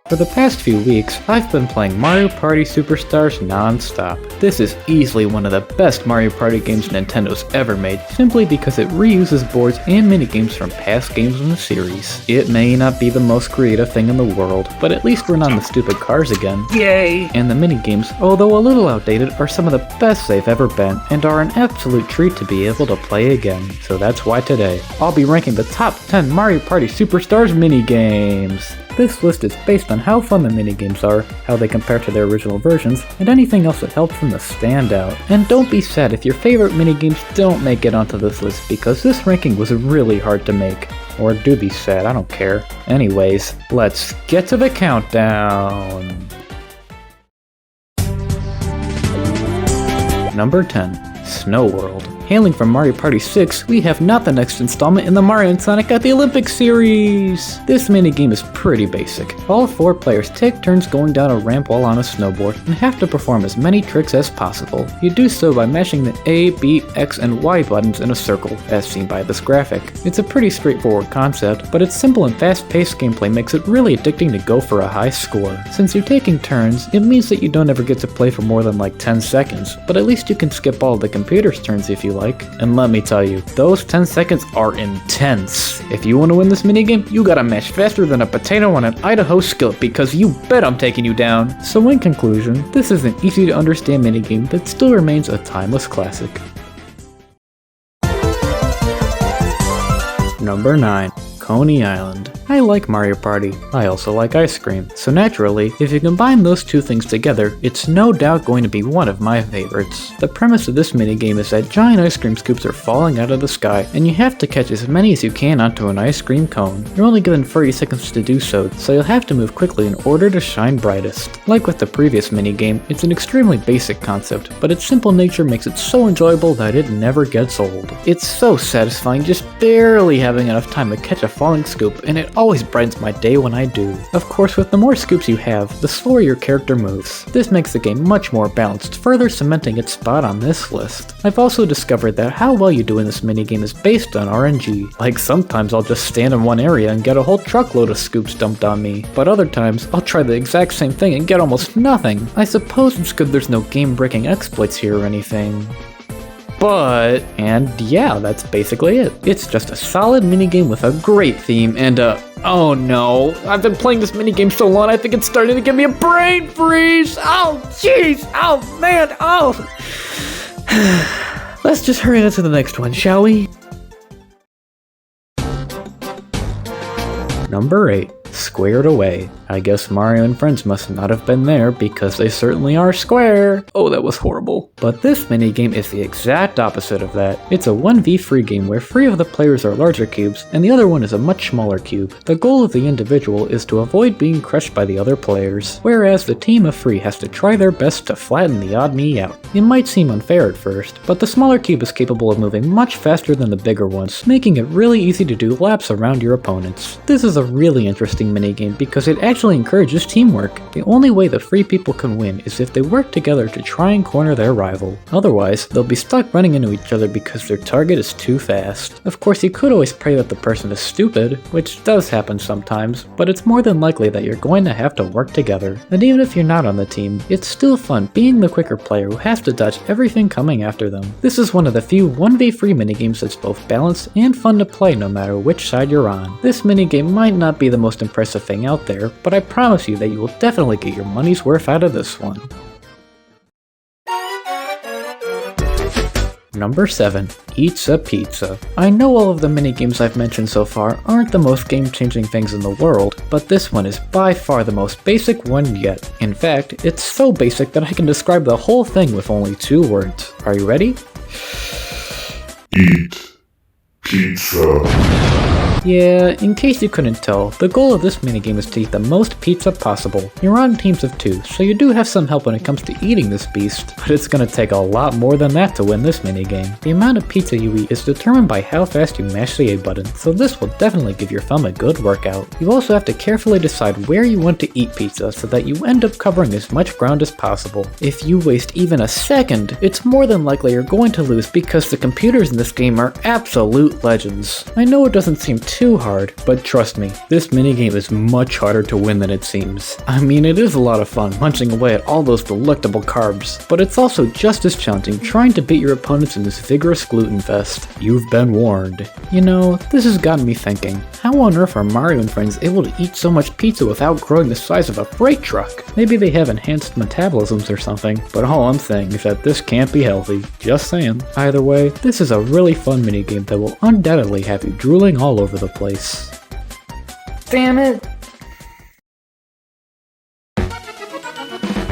For the past few weeks, I've been playing Mario Party Superstars non-stop. This is easily one of the best Mario Party games Nintendo's ever made, simply because it reuses boards and minigames from past games in the series. It may not be the most creative thing in the world, but at least we're not on the stupid cars again. Yay! And the minigames, although a little outdated, are some of the best they've ever been, and are an absolute treat to be able to play again. So that's why today, I'll be ranking the top 10 Mario Party Superstars minigames. This list is based on how fun the minigames are, how they compare to their original versions, and anything else that helps them to stand out. And don't be sad if your favorite minigames don't make it onto this list, because this ranking was really hard to make. Or do be sad, I don't care. Anyways, let's get to the countdown! Number 10. Snow World. Hailing from Mario Party 6, we have not the next installment in the Mario and Sonic at the Olympics series! This minigame is pretty basic. All 4 players take turns going down a ramp while on a snowboard, and have to perform as many tricks as possible. You do so by mashing the A, B, X, and Y buttons in a circle, as seen by this graphic. It's a pretty straightforward concept, but its simple and fast-paced gameplay makes it really addicting to go for a high score. Since you're taking turns, it means that you don't ever get to play for more than like 10 seconds, but at least you can skip all the computer's turns if you like. And let me tell you, those 10 seconds are intense. If you want to win this minigame, you gotta mash faster than a potato on an Idaho skillet, because you bet I'm taking you down. So in conclusion, this is an easy to understand minigame that still remains a timeless classic. Number 9. Coney Island. I like Mario Party, I also like ice cream, so naturally, if you combine those two things together, it's no doubt going to be one of my favorites. The premise of this minigame is that giant ice cream scoops are falling out of the sky, and you have to catch as many as you can onto an ice cream cone. You're only given 30 seconds to do so you'll have to move quickly in order to shine brightest. Like with the previous minigame, it's an extremely basic concept, but its simple nature makes it so enjoyable that it never gets old. It's so satisfying just barely having enough time to catch a falling scoop, and it always brightens my day when I do. Of course, with the more scoops you have, the slower your character moves. This makes the game much more balanced, further cementing its spot on this list. I've also discovered that how well you do in this minigame is based on RNG. Like sometimes I'll just stand in one area and get a whole truckload of scoops dumped on me, but other times I'll try the exact same thing and get almost nothing. I suppose it's good there's no game-breaking exploits here or anything. And yeah, that's basically it. It's just a solid minigame with a great theme and oh no, I've been playing this minigame so long I think it's starting to give me a brain freeze! Oh jeez! Oh man! Oh! Let's just hurry on to the next one, shall we? Number 8. Squared Away. I guess Mario and friends must not have been there because they certainly are square. Oh, that was horrible. But this minigame is the exact opposite of that. It's a 1v3 game where 3 of the players are larger cubes and the other one is a much smaller cube. The goal of the individual is to avoid being crushed by the other players, whereas the team of 3 has to try their best to flatten the odd me out. It might seem unfair at first, but the smaller cube is capable of moving much faster than the bigger ones, making it really easy to do laps around your opponents. This is a really interesting minigame because it actually encourages teamwork. The only way the 3 people can win is if they work together to try and corner their rival. Otherwise, they'll be stuck running into each other because their target is too fast. Of course, you could always pray that the person is stupid, which does happen sometimes, but it's more than likely that you're going to have to work together. And even if you're not on the team, it's still fun being the quicker player who has to dodge everything coming after them. This is one of the few 1v3 minigames that's both balanced and fun to play no matter which side you're on. This minigame might not be the most impressive thing out there, but I promise you that you will definitely get your money's worth out of this one. Number 7. Eatsa Pizza. I know all of the minigames I've mentioned so far aren't the most game-changing things in the world, but this one is by far the most basic one yet. In fact, it's so basic that I can describe the whole thing with only 2 words. Are you ready? Eat pizza. Yeah, in case you couldn't tell, the goal of this minigame is to eat the most pizza possible. You're on teams of 2, so you do have some help when it comes to eating this beast, but it's gonna take a lot more than that to win this minigame. The amount of pizza you eat is determined by how fast you mash the A button, so this will definitely give your thumb a good workout. You also have to carefully decide where you want to eat pizza so that you end up covering as much ground as possible. If you waste even a second, it's more than likely you're going to lose because the computers in this game are absolute legends. I know it doesn't seem too hard, but trust me, this minigame is much harder to win than it seems. I mean, it is a lot of fun munching away at all those delectable carbs, but it's also just as challenging trying to beat your opponents in this vigorous gluten fest. You've been warned. You know, this has gotten me thinking, how on earth are Mario and friends able to eat so much pizza without growing the size of a freight truck? Maybe they have enhanced metabolisms or something, but all I'm saying is that this can't be healthy. Just saying. Either way, this is a really fun minigame that will undoubtedly have you drooling all over the place. Damn it!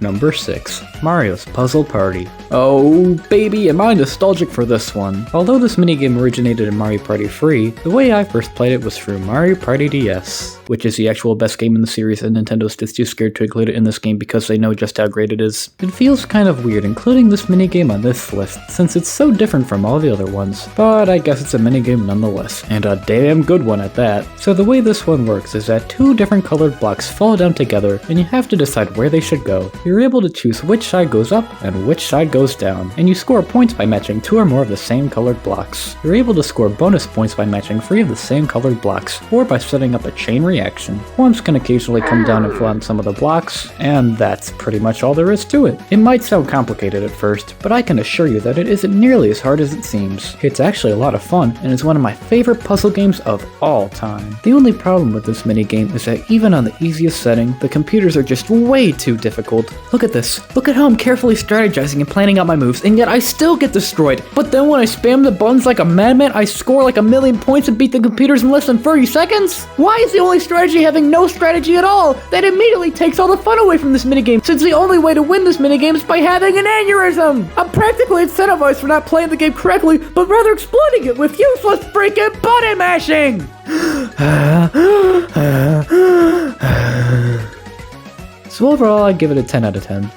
Number 6. Mario's Puzzle Party. Oh baby, am I nostalgic for this one. Although this minigame originated in Mario Party 3, the way I first played it was through Mario Party DS, which is the actual best game in the series, and Nintendo's just too scared to include it in this game because they know just how great it is. It feels kind of weird including this minigame on this list, since it's so different from all the other ones, but I guess it's a minigame nonetheless, and a damn good one at that. So the way this one works is that 2 different colored blocks fall down together, and you have to decide where they should go. You're able to choose which side goes up and which side goes down, and you score points by matching 2 or more of the same colored blocks. You're able to score bonus points by matching 3 of the same colored blocks, or by setting up a chain reaction. Worms can occasionally come down and fall on some of the blocks, and that's pretty much all there is to it. It might sound complicated at first, but I can assure you that it isn't nearly as hard as it seems. It's actually a lot of fun, and is one of my favorite puzzle games of all time. The only problem with this minigame is that even on the easiest setting, the computers are just way too difficult. Look at this. Look at how I'm carefully strategizing and planning out my moves, and yet I still get destroyed. But then when I spam the buttons like a madman, I score like 1,000,000 points and beat the computers in less than 30 seconds? Why is the only strategy having no strategy at all? That immediately takes all the fun away from this minigame, since the only way to win this minigame is by having an aneurysm! I'm practically incentivized for not playing the game correctly, but rather exploiting it with useless freaking button mashing! So overall, I'd give it a 10 out of 10.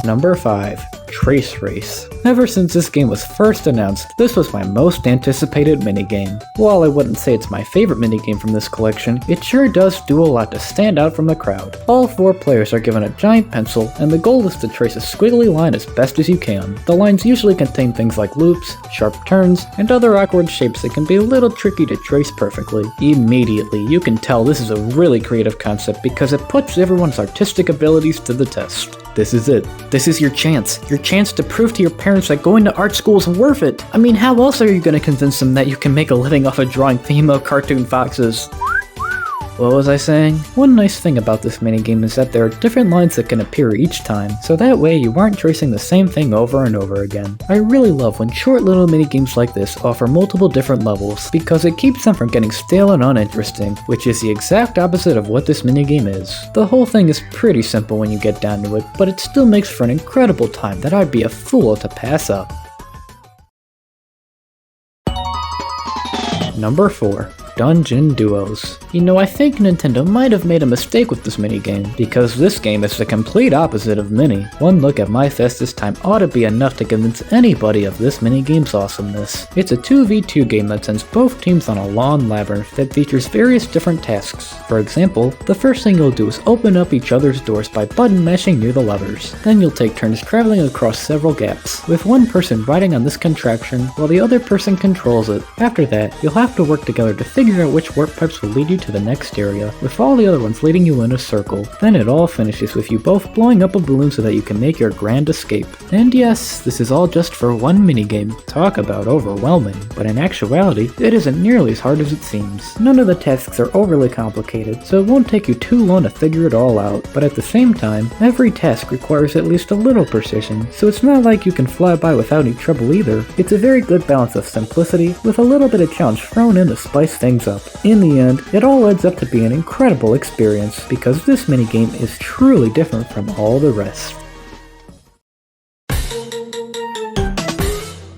Number 5. Trace Race. Ever since this game was first announced, this was my most anticipated minigame. While I wouldn't say it's my favorite minigame from this collection, it sure does do a lot to stand out from the crowd. All 4 players are given a giant pencil, and the goal is to trace a squiggly line as best as you can. The lines usually contain things like loops, sharp turns, and other awkward shapes that can be a little tricky to trace perfectly. Immediately, you can tell this is a really creative concept because it puts everyone's artistic abilities to the test. This is it. This is your chance to prove to your parents that going to art school is worth it. I mean, how else are you going to convince them that you can make a living off of drawing female cartoon foxes? What was I saying? One nice thing about this minigame is that there are different lines that can appear each time, so that way you aren't tracing the same thing over and over again. I really love when short little minigames like this offer multiple different levels, because it keeps them from getting stale and uninteresting, which is the exact opposite of what this minigame is. The whole thing is pretty simple when you get down to it, but it still makes for an incredible time that I'd be a fool to pass up. Number 4. Dungeon Duos. You know, I think Nintendo might have made a mistake with this minigame, because this game is the complete opposite of Mini. One look at my fest this time ought to be enough to convince anybody of this minigame's awesomeness. It's a 2v2 game that sends both teams on a long labyrinth that features various different tasks. For example, the first thing you'll do is open up each other's doors by button mashing near the levers. Then you'll take turns traveling across several gaps, with one person riding on this contraption while the other person controls it. After that, you'll have to work together to figure out which warp pipes will lead you to the next area, with all the other ones leading you in a circle. Then it all finishes with you both blowing up a balloon so that you can make your grand escape. And yes, this is all just for one minigame. Talk about overwhelming. But in actuality, it isn't nearly as hard as it seems. None of the tasks are overly complicated, so it won't take you too long to figure it all out. But at the same time, every task requires at least a little precision, so it's not like you can fly by without any trouble either. It's a very good balance of simplicity, with a little bit of challenge thrown in to spice things up. In the end, it all adds up to be an incredible experience, because this minigame is truly different from all the rest.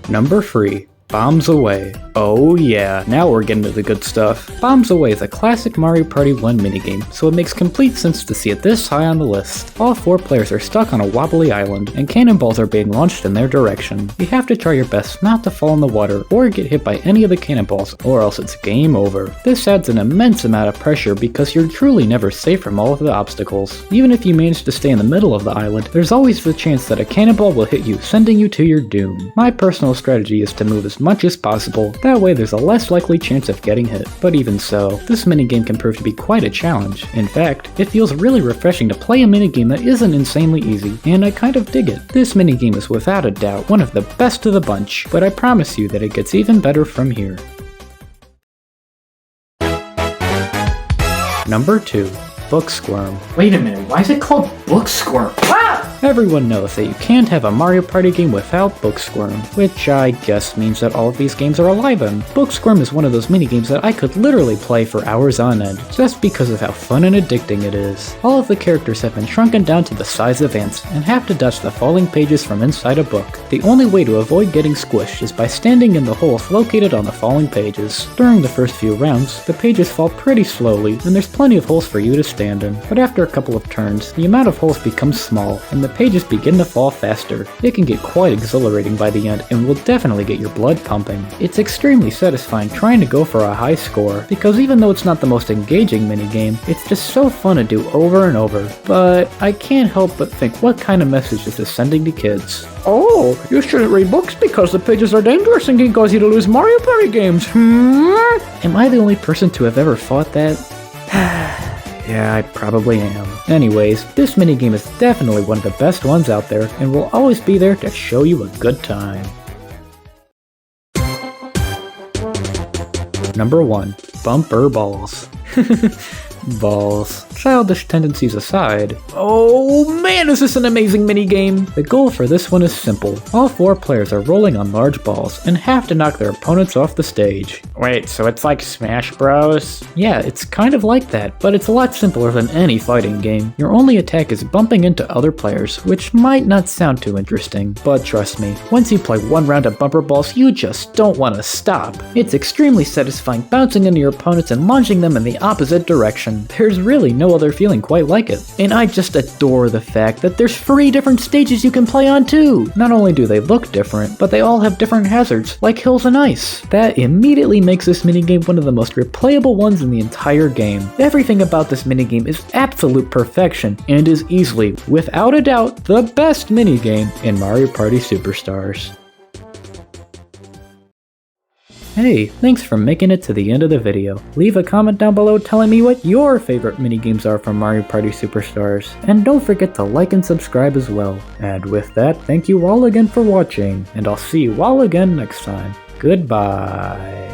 Number 3. Bombs Away. Oh yeah, now we're getting to the good stuff. Bombs Away is a classic Mario Party 1 minigame, so it makes complete sense to see it this high on the list. All 4 players are stuck on a wobbly island, and cannonballs are being launched in their direction. You have to try your best not to fall in the water or get hit by any of the cannonballs, or else it's game over. This adds an immense amount of pressure because you're truly never safe from all of the obstacles. Even if you manage to stay in the middle of the island, there's always the chance that a cannonball will hit you, sending you to your doom. My personal strategy is to move as much as possible, that way there's a less likely chance of getting hit. But even so, this minigame can prove to be quite a challenge. In fact, it feels really refreshing to play a minigame that isn't insanely easy, and I kind of dig it. This minigame is without a doubt one of the best of the bunch, but I promise you that it gets even better from here. Number 2. Booksquirm. Wait a minute, why is it called Booksquirm? Everyone knows that you can't have a Mario Party game without Booksquirm, which I guess means that all of these games are alive in. Booksquirm is one of those minigames that I could literally play for hours on end, just because of how fun and addicting it is. All of the characters have been shrunken down to the size of ants, and have to dodge the falling pages from inside a book. The only way to avoid getting squished is by standing in the holes located on the falling pages. During the first few rounds, the pages fall pretty slowly, and there's plenty of holes for you to stand in. But after a couple of turns, the amount of holes becomes small, and the pages begin to fall faster. It can get quite exhilarating by the end and will definitely get your blood pumping. It's extremely satisfying trying to go for a high score, because even though it's not the most engaging minigame, it's just so fun to do over and over. But I can't help but think, what kind of message is this sending to kids? Oh, you shouldn't read books because the pages are dangerous and can cause you to lose Mario Party games. Am I the only person to have ever thought that? Yeah, I probably am. Anyways, this minigame is definitely one of the best ones out there, and will always be there to show you a good time. Number 1. Bumper Balls. Balls. Childish tendencies aside, oh man, is this an amazing minigame! The goal for this one is simple. All 4 players are rolling on large balls and have to knock their opponents off the stage. Wait, so it's like Smash Bros? Yeah, it's kind of like that, but it's a lot simpler than any fighting game. Your only attack is bumping into other players, which might not sound too interesting, but trust me, once you play one round of bumper balls, you just don't want to stop. It's extremely satisfying bouncing into your opponents and launching them in the opposite direction. There's really no other feeling quite like it. And I just adore the fact that there's 3 different stages you can play on too! Not only do they look different, but they all have different hazards, like hills and ice. That immediately makes this minigame one of the most replayable ones in the entire game. Everything about this minigame is absolute perfection, and is easily, without a doubt, the best minigame in Mario Party Superstars. Hey, thanks for making it to the end of the video. Leave a comment down below telling me what your favorite minigames are from Mario Party Superstars. And don't forget to like and subscribe as well. And with that, thank you all again for watching, and I'll see you all again next time. Goodbye.